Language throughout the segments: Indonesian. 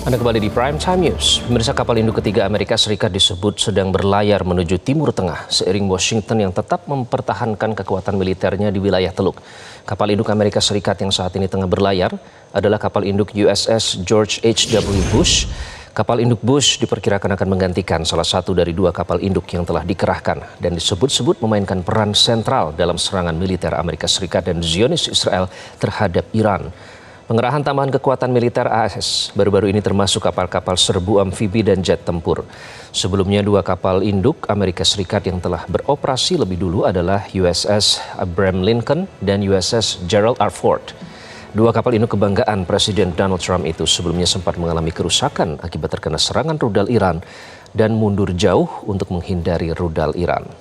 Anda kembali di Prime Time News. Pemirsa, kapal induk ketiga Amerika Serikat disebut sedang berlayar menuju Timur Tengah seiring Washington yang tetap mempertahankan kekuatan militernya di wilayah Teluk. Kapal induk Amerika Serikat yang saat ini tengah berlayar adalah kapal induk USS George H.W. Bush. Kapal induk Bush diperkirakan akan menggantikan salah satu dari dua kapal induk yang telah dikerahkan dan disebut-sebut memainkan peran sentral dalam serangan militer Amerika Serikat dan Zionis Israel terhadap Iran. Pengerahan tambahan kekuatan militer AS baru-baru ini termasuk kapal-kapal serbu amfibi dan jet tempur. Sebelumnya dua kapal induk Amerika Serikat yang telah beroperasi lebih dulu adalah USS Abraham Lincoln dan USS Gerald R. Ford. Dua kapal induk kebanggaan Presiden Donald Trump itu sebelumnya sempat mengalami kerusakan akibat terkena serangan rudal Iran dan mundur jauh untuk menghindari rudal Iran.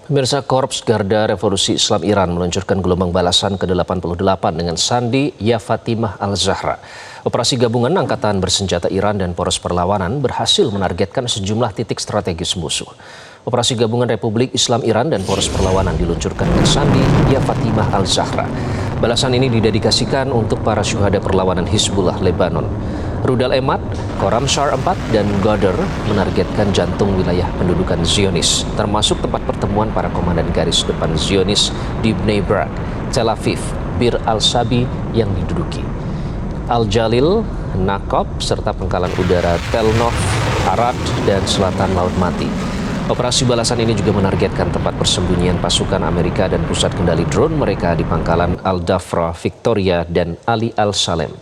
Pemirsa, Korps Garda Revolusi Islam Iran meluncurkan gelombang balasan ke-88 dengan sandi Ya Fatimah Al-Zahra. Operasi gabungan Angkatan Bersenjata Iran dan Poros Perlawanan berhasil menargetkan sejumlah titik strategis musuh. Operasi gabungan Republik Islam Iran dan Poros Perlawanan diluncurkan dengan sandi Ya Fatimah Al-Zahra. Balasan ini didedikasikan untuk para syuhada perlawanan Hizbullah Lebanon. Rudal Emad, Khorramshahr 4, dan Ghadar menargetkan jantung wilayah pendudukan Zionis, termasuk tempat pertemuan para komandan garis depan Zionis di Bnei Brak, Tel Aviv, Bir al-Sabi yang diduduki, Al-Jalil, Naqab, serta pangkalan udara Tel Nof, Arad, dan selatan Laut Mati. Operasi balasan ini juga menargetkan tempat persembunyian pasukan Amerika dan pusat kendali drone mereka di pangkalan Al-Dafra, Victoria, dan Ali Al-Salem.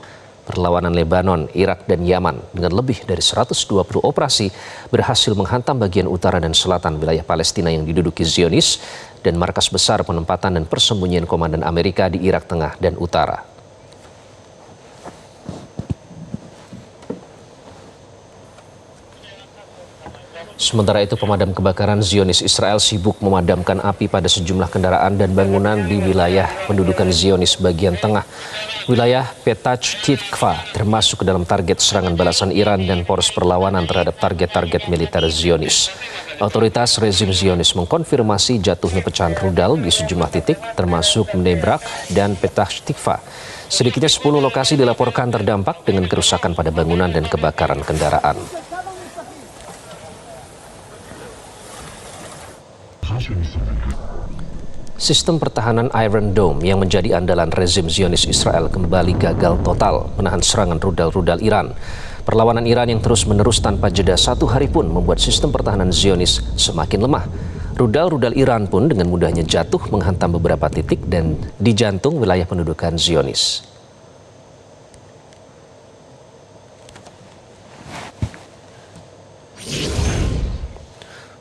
Perlawanan Lebanon, Irak, dan Yaman dengan lebih dari 120 operasi berhasil menghantam bagian utara dan selatan wilayah Palestina yang diduduki Zionis dan markas besar penempatan dan persembunyian komandan Amerika di Irak Tengah dan Utara. Sementara itu, pemadam kebakaran Zionis Israel sibuk memadamkan api pada sejumlah kendaraan dan bangunan di wilayah pendudukan Zionis bagian tengah. Wilayah Petach Tikva termasuk ke dalam target serangan balasan Iran dan Poros Perlawanan terhadap target-target militer Zionis. Otoritas rezim Zionis mengkonfirmasi jatuhnya pecahan rudal di sejumlah titik termasuk Bnei Brak dan Petach Tikva. Sedikitnya 10 lokasi dilaporkan terdampak dengan kerusakan pada bangunan dan kebakaran kendaraan. Sistem pertahanan Iron Dome yang menjadi andalan rezim Zionis Israel kembali gagal total menahan serangan rudal-rudal Iran. Perlawanan Iran yang terus-menerus tanpa jeda satu hari pun membuat sistem pertahanan Zionis semakin lemah. Rudal-rudal Iran pun dengan mudahnya jatuh menghantam beberapa titik dan di jantung wilayah pendudukan Zionis.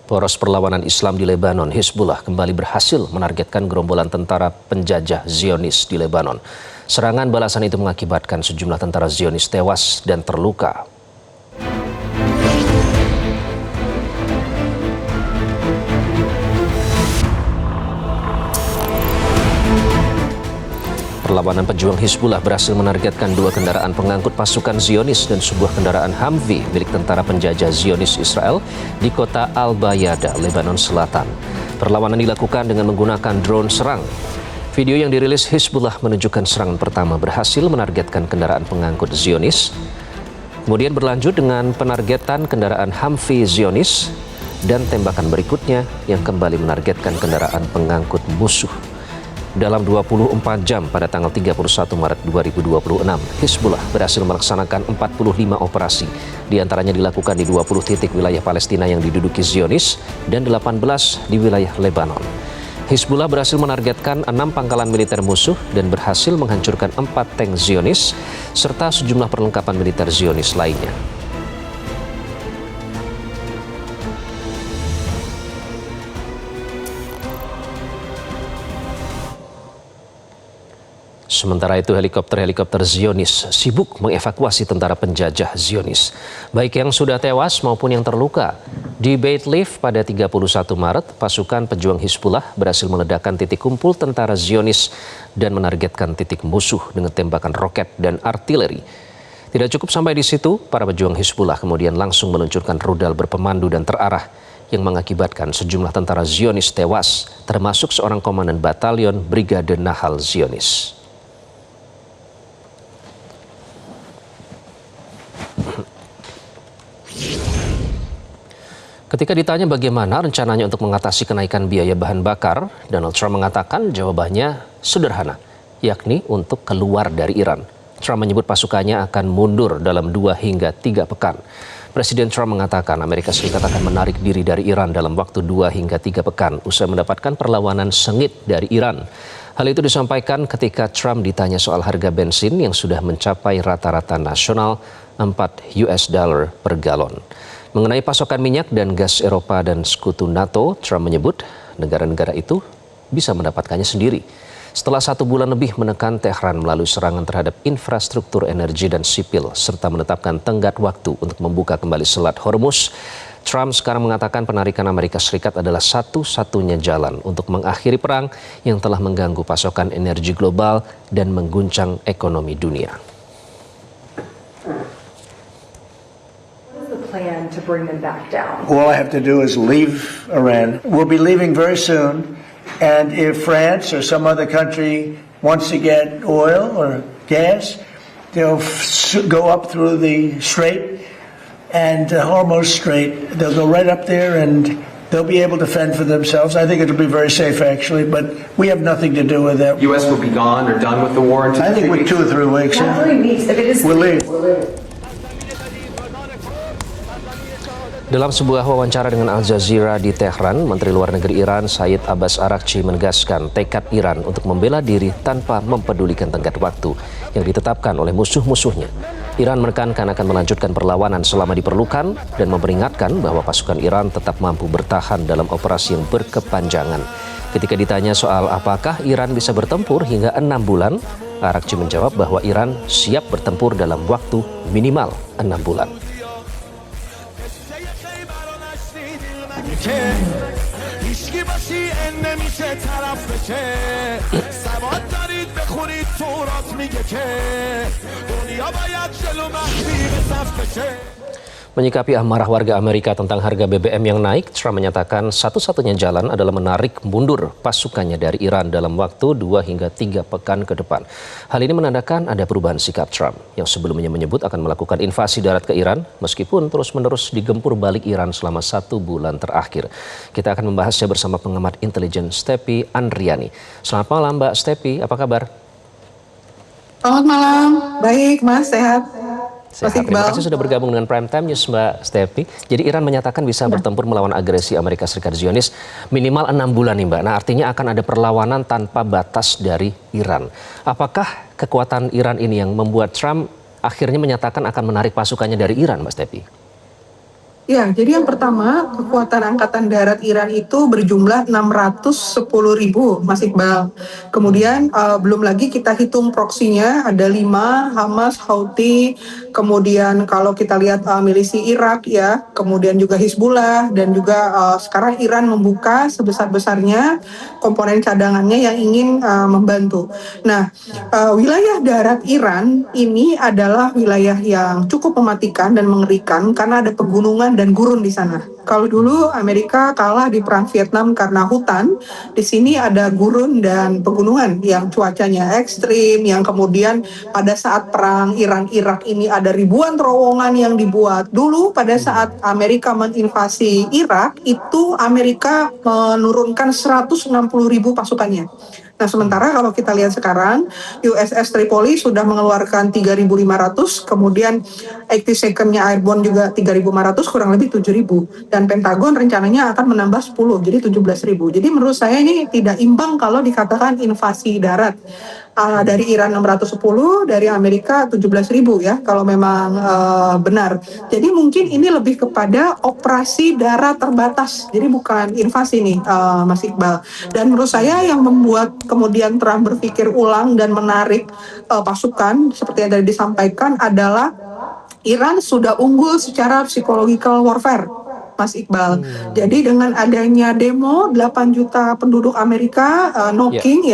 Poros Perlawanan Islam di Lebanon, Hizbullah, kembali berhasil menargetkan gerombolan tentara penjajah Zionis di Lebanon. Serangan balasan itu mengakibatkan sejumlah tentara Zionis tewas dan terluka. Perlawanan pejuang Hizbullah berhasil menargetkan 2 kendaraan pengangkut pasukan Zionis dan sebuah kendaraan Humvee milik tentara penjajah Zionis Israel di kota Al-Bayada, Lebanon Selatan. Perlawanan dilakukan dengan menggunakan drone serang. Video yang dirilis Hizbullah menunjukkan serangan pertama berhasil menargetkan kendaraan pengangkut Zionis. Kemudian berlanjut dengan penargetan kendaraan Humvee Zionis dan tembakan berikutnya yang kembali menargetkan kendaraan pengangkut musuh. Dalam 24 jam pada tanggal 31 Maret 2026, Hizbullah berhasil melaksanakan 45 operasi. Di antaranya dilakukan di 20 titik wilayah Palestina yang diduduki Zionis dan 18 di wilayah Lebanon. Hizbullah berhasil menargetkan 6 pangkalan militer musuh dan berhasil menghancurkan 4 tank Zionis serta sejumlah perlengkapan militer Zionis lainnya. Sementara itu, helikopter-helikopter Zionis sibuk mengevakuasi tentara penjajah Zionis, baik yang sudah tewas maupun yang terluka. Di Beit Liv pada 31 Maret, pasukan pejuang Hizbullah berhasil meledakkan titik kumpul tentara Zionis dan menargetkan titik musuh dengan tembakan roket dan artileri. Tidak cukup sampai di situ, para pejuang Hizbullah kemudian langsung meluncurkan rudal berpemandu dan terarah yang mengakibatkan sejumlah tentara Zionis tewas, termasuk seorang komandan batalion Brigade Nahal Zionis. Ketika ditanya bagaimana rencananya untuk mengatasi kenaikan biaya bahan bakar, Donald Trump mengatakan jawabannya sederhana, yakni untuk keluar dari Iran. Trump menyebut pasukannya akan mundur dalam 2 hingga 3 pekan. Presiden Trump mengatakan Amerika Serikat akan menarik diri dari Iran dalam waktu 2 hingga 3 pekan usai mendapatkan perlawanan sengit dari Iran. Hal itu disampaikan ketika Trump ditanya soal harga bensin yang sudah mencapai rata-rata nasional $4 per galon. Mengenai pasokan minyak dan gas Eropa dan sekutu NATO, Trump menyebut negara-negara itu bisa mendapatkannya sendiri. Setelah 1 bulan lebih menekan Tehran melalui serangan terhadap infrastruktur energi dan sipil, serta menetapkan tenggat waktu untuk membuka kembali Selat Hormuz, Trump sekarang mengatakan penarikan Amerika Serikat adalah satu-satunya jalan untuk mengakhiri perang yang telah mengganggu pasokan energi global dan mengguncang ekonomi dunia. Plan to bring them back down? All I have to do is leave Iran. We'll be leaving very soon. And if France or some other country wants to get oil or gas, they'll go up through the Strait and Hormuz Strait. They'll go right up there and they'll be able to fend for themselves. I think it'll be very safe, actually, but we have nothing to do with that. U.S. will be gone or done with the war in 2 I think with 2 or 3 weeks. Not 3 weeks. If it is, We'll leave. Dalam sebuah wawancara dengan Al Jazeera di Tehran, Menteri Luar Negeri Iran Said Abbas Araghchi menegaskan tekad Iran untuk membela diri tanpa mempedulikan tenggat waktu yang ditetapkan oleh musuh-musuhnya. Iran menekankan akan melanjutkan perlawanan selama diperlukan dan memperingatkan bahwa pasukan Iran tetap mampu bertahan dalam operasi yang berkepanjangan. Ketika ditanya soal apakah Iran bisa bertempur hingga 6 bulan, Araghchi menjawab bahwa Iran siap bertempur dalam waktu minimal 6 bulan. Menyikapi amarah warga Amerika tentang harga BBM yang naik, Trump menyatakan satu-satunya jalan adalah menarik mundur pasukannya dari Iran dalam waktu 2 hingga 3 pekan ke depan. Hal ini menandakan ada perubahan sikap Trump yang sebelumnya menyebut akan melakukan invasi darat ke Iran meskipun terus-menerus digempur balik Iran selama 1 bulan terakhir. Kita akan membahasnya bersama pengamat intelijen Stepi Andriani. Selamat malam Mbak Stepi, apa kabar? Selamat malam, baik Mas, sehat. Sehat. Terima kasih sudah bergabung dengan Prime Time News Mbak Stepi. Jadi Iran menyatakan bisa bertempur melawan agresi Amerika Serikat Zionis minimal 6 bulan nih Mbak. Nah artinya akan ada perlawanan tanpa batas dari Iran. Apakah kekuatan Iran ini yang membuat Trump akhirnya menyatakan akan menarik pasukannya dari Iran Mbak Stepi? Ya, jadi yang pertama, kekuatan Angkatan Darat Iran itu berjumlah 610.000, Mas Iqbal. Kemudian belum lagi kita hitung proksinya, ada 5, Hamas, Houthi, kemudian kalau kita lihat milisi Irak ya, kemudian juga Hizbullah, dan juga sekarang Iran membuka sebesar-besarnya komponen cadangannya yang ingin membantu. Nah, wilayah darat Iran ini adalah wilayah yang cukup mematikan dan mengerikan karena ada pegunungan dan gurun di sana. Kalau dulu Amerika kalah di perang Vietnam karena hutan, di sini ada gurun dan pegunungan yang cuacanya ekstrim, yang kemudian pada saat perang Iran-Irak ini ada ribuan terowongan yang dibuat. Dulu pada saat Amerika menginvasi Irak, itu Amerika menurunkan 160.000 pasukannya. Nah, sementara kalau kita lihat sekarang, USS Tripoli sudah mengeluarkan 3.500, kemudian 82nd-nya Airborne juga 3.500, kurang lebih 7.000. Dan Pentagon rencananya akan menambah 10, jadi 17.000. Jadi menurut saya ini tidak imbang kalau dikatakan invasi darat. Dari Iran 610, dari Amerika 17.000 ya, kalau memang benar. Jadi mungkin ini lebih kepada operasi darat terbatas, jadi bukan invasi nih, Mas Iqbal. Dan menurut saya yang membuat kemudian Trump berpikir ulang dan menarik pasukan, seperti yang tadi disampaikan, adalah Iran sudah unggul secara psychological warfare, Mas Iqbal. Jadi dengan adanya demo 8 juta penduduk Amerika knocking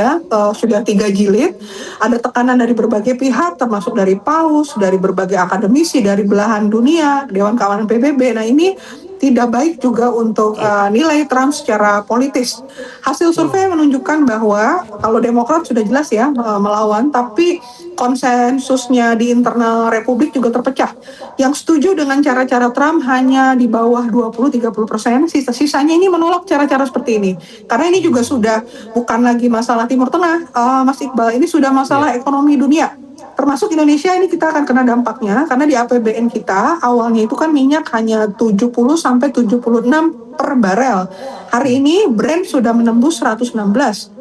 sudah 3 jilid, ada tekanan dari berbagai pihak termasuk dari Paus, dari berbagai akademisi, dari belahan dunia, Dewan Keamanan PBB. Nah, ini tidak baik juga untuk nilai Trump secara politis. Hasil survei menunjukkan bahwa kalau Demokrat sudah jelas ya melawan, tapi konsensusnya di internal Republik juga terpecah. Yang setuju dengan cara-cara Trump hanya di bawah 20-30%, sisanya ini menolak cara-cara seperti ini. Karena ini juga sudah bukan lagi masalah Timur Tengah, Mas Iqbal, ini sudah masalah ekonomi dunia. Termasuk Indonesia ini kita akan kena dampaknya karena di APBN kita awalnya itu kan minyak hanya 70 sampai 76 per barel. Hari ini Brent sudah menembus 116.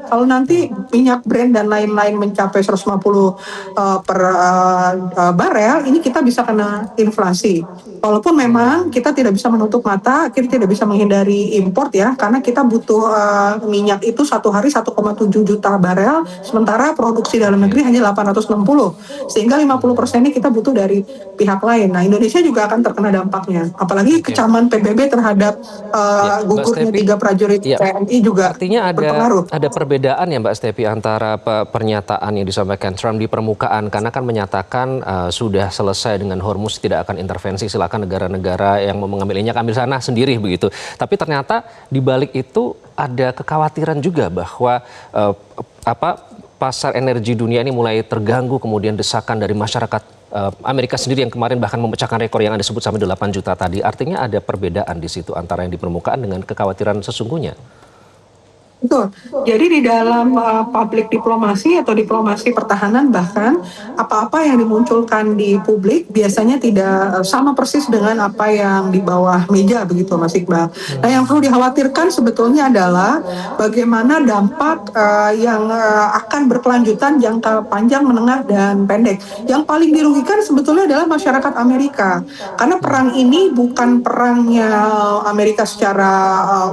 Kalau nanti minyak Brent dan lain-lain mencapai 150 per barel, ini kita bisa kena inflasi. Walaupun memang kita tidak bisa menutup mata, kita tidak bisa menghindari import ya, karena kita butuh minyak itu satu hari 1,7 juta barel, sementara produksi dalam negeri hanya 860, sehingga 50%-nya kita butuh dari pihak lain. Nah, Indonesia juga akan terkena dampaknya, apalagi kecaman PBB terhadap gugurnya 3 prajurit TNI juga artinya berpengaruh. ada perbedaan ya Mbak Stepi antara pernyataan yang disampaikan Trump di permukaan, karena kan menyatakan sudah selesai dengan Hormuz, tidak akan intervensi, silakan negara-negara yang mau mengambil minyak ambil sana sendiri begitu. Tapi ternyata di balik itu ada kekhawatiran juga bahwa pasar energi dunia ini mulai terganggu, kemudian desakan dari masyarakat Amerika sendiri yang kemarin bahkan memecahkan rekor yang Anda sebut sampai 8 juta tadi. Artinya ada perbedaan di situ antara yang di permukaan dengan kekhawatiran sesungguhnya. Betul. Jadi di dalam public diplomasi atau diplomasi pertahanan, bahkan apa-apa yang dimunculkan di publik biasanya tidak sama persis dengan apa yang di bawah meja begitu, Mas Iqbal. Nah, yang perlu dikhawatirkan sebetulnya adalah bagaimana dampak yang akan berkelanjutan jangka panjang, menengah, dan pendek. Yang paling dirugikan sebetulnya adalah masyarakat Amerika. Karena perang ini bukan perangnya Amerika secara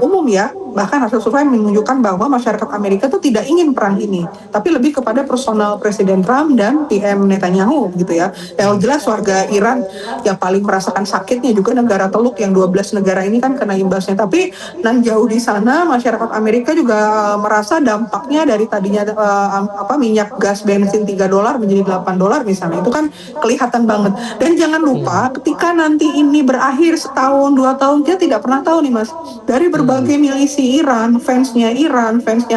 umum ya. Bahkan hasil survei menunjukkan bahwa masyarakat Amerika itu tidak ingin perang ini, tapi lebih kepada personal Presiden Trump dan PM Netanyahu gitu ya. Yang jelas warga Iran yang paling merasakan sakitnya, juga negara Teluk yang 12 negara ini kan kena imbasnya. Tapi nan jauh di sana masyarakat Amerika juga merasa dampaknya dari tadinya minyak gas bensin $3 menjadi $8 misalnya. Itu kan kelihatan banget. Dan jangan lupa ketika nanti ini berakhir setahun 2 tahun, kita tidak pernah tahu nih Mas, dari berbagai milisi Iran, fansnya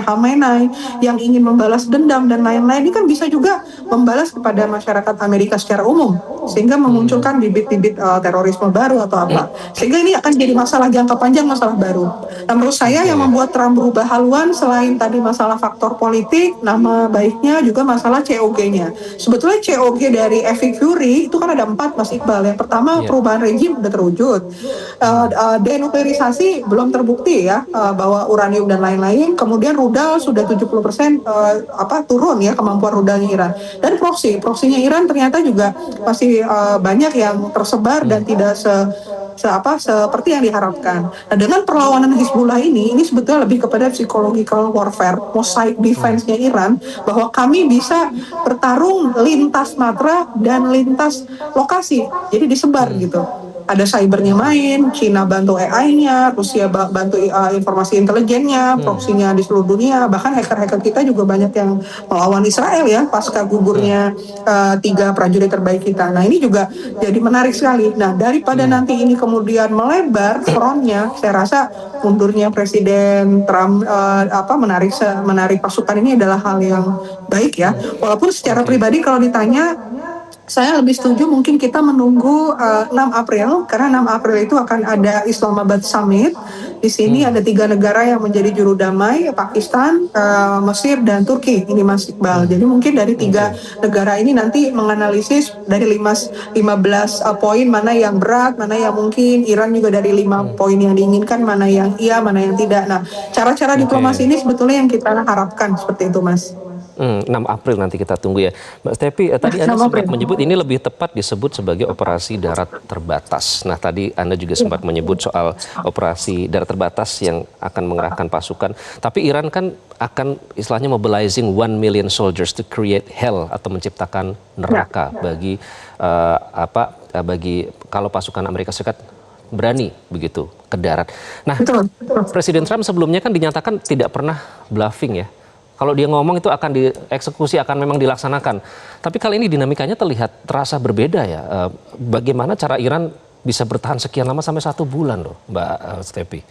Khamenei yang ingin membalas dendam dan lain-lain, ini kan bisa juga membalas kepada masyarakat Amerika secara umum, sehingga memunculkan bibit-bibit terorisme baru atau apa, sehingga ini akan jadi masalah jangka panjang, masalah baru. Nah, menurut saya yang membuat Trump berubah haluan selain tadi masalah faktor politik, nama baiknya juga masalah COG-nya. Sebetulnya COG dari Epic Fury itu kan ada 4, Mas Iqbal. Yang pertama, perubahan rezim udah terwujud, denuklearisasi belum terbukti ya, bahwa uranium dan lain-lain. Kemudian rudal sudah 70% turun ya kemampuan rudalnya Iran. Dan proksinya Iran ternyata juga masih banyak yang tersebar dan tidak seperti yang diharapkan. Nah, dengan perlawanan Hizbullah ini sebetulnya lebih kepada psychological warfare, mosaic defense-nya Iran, bahwa kami bisa bertarung lintas matra dan lintas lokasi, jadi disebar gitu. ada cybernya main, Cina bantu AI-nya, Rusia bantu informasi intelijennya, proksinya di seluruh dunia, bahkan hacker-hacker kita juga banyak yang melawan Israel ya pasca gugurnya 3 prajurit terbaik kita. Nah ini juga jadi menarik sekali. Nah daripada nanti ini kemudian melebar frontnya, saya rasa mundurnya Presiden Trump menarik pasukan ini adalah hal yang baik ya. Walaupun secara pribadi kalau ditanya, saya lebih setuju mungkin kita menunggu 6 April, karena 6 April itu akan ada Islamabad Summit. Di sini ada 3 negara yang menjadi juru damai, Pakistan, Mesir, dan Turki. Ini Mas Iqbal. Jadi mungkin dari 3 negara ini nanti menganalisis dari 15 poin mana yang berat, mana yang mungkin, Iran juga dari 5 poin yang diinginkan, mana yang iya, mana yang tidak. Nah, cara-cara diplomasi ini sebetulnya yang kita harapkan seperti itu, Mas. 6 April nanti kita tunggu ya. Mbak Stepi, tadi Anda 6 sempat April. menyebut ini lebih tepat disebut sebagai operasi darat terbatas. Nah tadi Anda juga sempat menyebut soal operasi darat terbatas yang akan mengerahkan pasukan. Tapi Iran kan akan istilahnya mobilizing 1 million soldiers to create hell atau menciptakan neraka bagi bagi kalau pasukan Amerika Serikat berani begitu ke darat. Nah, Betul. Presiden Trump sebelumnya kan dinyatakan tidak pernah bluffing ya. Kalau dia ngomong itu akan dieksekusi, akan memang dilaksanakan. Tapi kali ini dinamikanya terasa berbeda ya. Bagaimana cara Iran bisa bertahan sekian lama sampai 1 bulan loh, Mbak Stepi?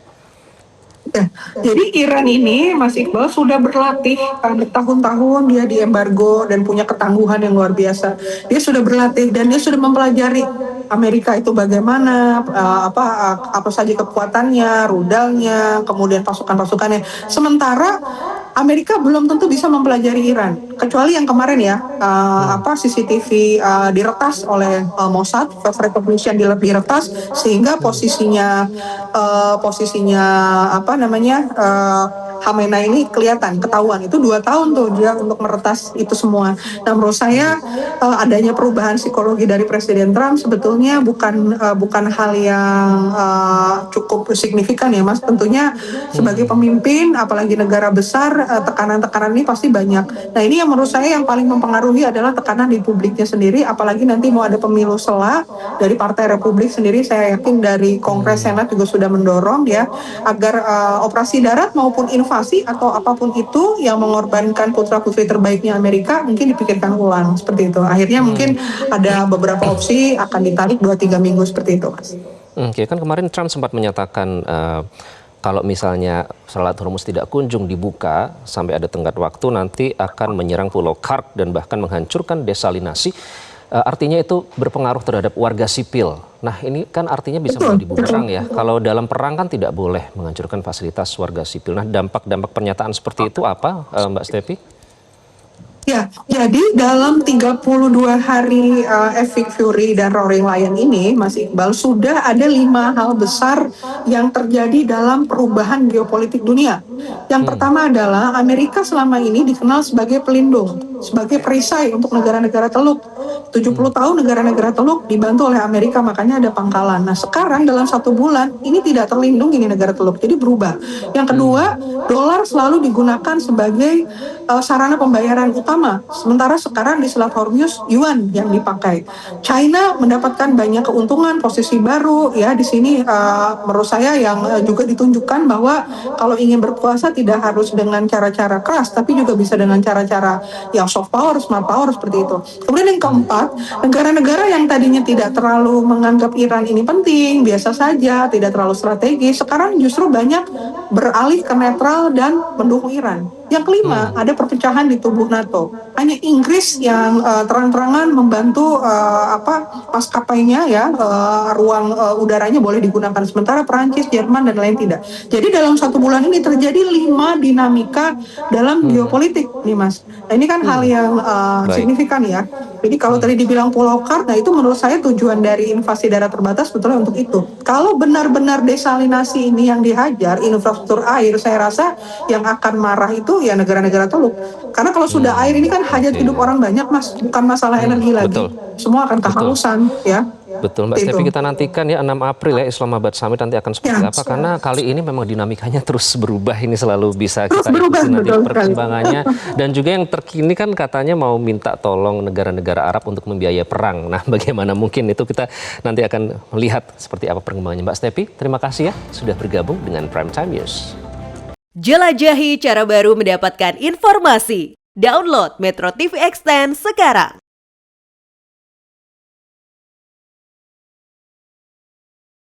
Ya, jadi Iran ini, Mas Iqbal, sudah berlatih bertahun-tahun, dia di embargo dan punya ketangguhan yang luar biasa. Dia sudah berlatih dan dia sudah mempelajari Amerika itu bagaimana, apa saja kekuatannya, rudalnya, kemudian pasukan-pasukannya. Sementara Amerika belum tentu bisa mempelajari Iran, kecuali yang kemarin ya, CCTV diretas oleh Mossad, First Recognition diretas, sehingga posisinya Khamenei ini kelihatan, ketahuan. Itu 2 tahun tuh dia untuk meretas itu semua. Nah menurut saya adanya perubahan psikologi dari Presiden Trump sebetulnya bukan hal yang cukup signifikan ya Mas. Tentunya sebagai pemimpin, apalagi negara besar, tekanan-tekanan ini pasti banyak. Nah ini yang menurut saya yang paling mempengaruhi adalah tekanan di publiknya sendiri, apalagi nanti mau ada pemilu sela dari Partai Republik sendiri. Saya yakin dari Kongres Senat juga sudah mendorong ya agar operasi darat maupun invasi atau apapun itu yang mengorbankan putra-putri terbaiknya Amerika mungkin dipikirkan ulang seperti itu. Akhirnya mungkin ada beberapa opsi akan ditarik 2-3 minggu seperti itu, Mas. Oke, kan kemarin Trump sempat menyatakan kalau misalnya Selat Hormuz tidak kunjung dibuka sampai ada tenggat waktu, nanti akan menyerang Pulau Kark dan bahkan menghancurkan desalinasi. Artinya itu berpengaruh terhadap warga sipil. Nah ini kan artinya bisa menjadi bumerang ya. Kalau dalam perang kan tidak boleh menghancurkan fasilitas warga sipil. Nah dampak-dampak pernyataan seperti itu apa Mbak Stepi? Ya, jadi dalam 32 hari Epic Fury dan Roaring Lion ini, Mas Iqbal, sudah ada 5 hal besar yang terjadi dalam perubahan geopolitik dunia. Yang pertama adalah Amerika selama ini dikenal sebagai pelindung, sebagai perisai untuk negara-negara Teluk. 70 tahun negara-negara Teluk dibantu oleh Amerika, makanya ada pangkalan. Nah sekarang dalam 1 bulan ini tidak terlindung ini negara Teluk, jadi berubah. Yang kedua, dolar selalu digunakan sebagai sarana pembayaran utama. Sementara sekarang di Selat Hormuz yuan yang dipakai. China mendapatkan banyak keuntungan, posisi baru ya di sini. Menurut saya yang juga ditunjukkan bahwa kalau ingin berkuasa tidak harus dengan cara-cara keras, tapi juga bisa dengan cara-cara yang soft power, smart power seperti itu. Kemudian yang keempat, negara-negara yang tadinya tidak terlalu menganggap Iran ini penting, biasa saja, tidak terlalu strategis, sekarang justru banyak beralih ke netral dan mendukung Iran. Yang kelima, ada perpecahan di tubuh NATO. Hanya Inggris yang terang-terangan membantu maskapainya ya, ruang udaranya boleh digunakan, sementara Perancis, Jerman dan lain tidak. Jadi dalam 1 bulan ini terjadi 5 dinamika dalam geopolitik nih Mas. Nah ini kan hal yang signifikan ya. Jadi kalau tadi dibilang Pulau Kark, nah itu menurut saya tujuan dari invasi darat terbatas sebetulnya untuk itu. Kalau benar-benar desalinasi ini yang dihajar, infrastruktur air, saya rasa yang akan marah itu ya negara-negara Teluk. Karena kalau sudah air ini kan hajat hidup orang banyak, Mas, bukan masalah energi lagi. betul. Semua akan kehausan, ya. Betul Mbak Itu. Stefi, kita nantikan ya 6 April ya Islamabad Summit nanti akan seperti Ya. apa, karena kali ini memang dinamikanya terus berubah, ini selalu bisa Terus kita berubah, ikuti nanti betul sekali. perkembangannya. Dan juga yang terkini kan katanya mau minta tolong negara-negara Arab untuk membiayai perang. Nah, bagaimana mungkin itu, kita nanti akan melihat seperti apa perkembangannya. Mbak Stefi, terima kasih ya sudah bergabung dengan Prime Time News. Jelajahi cara baru mendapatkan informasi. Download Metro TV Extend sekarang.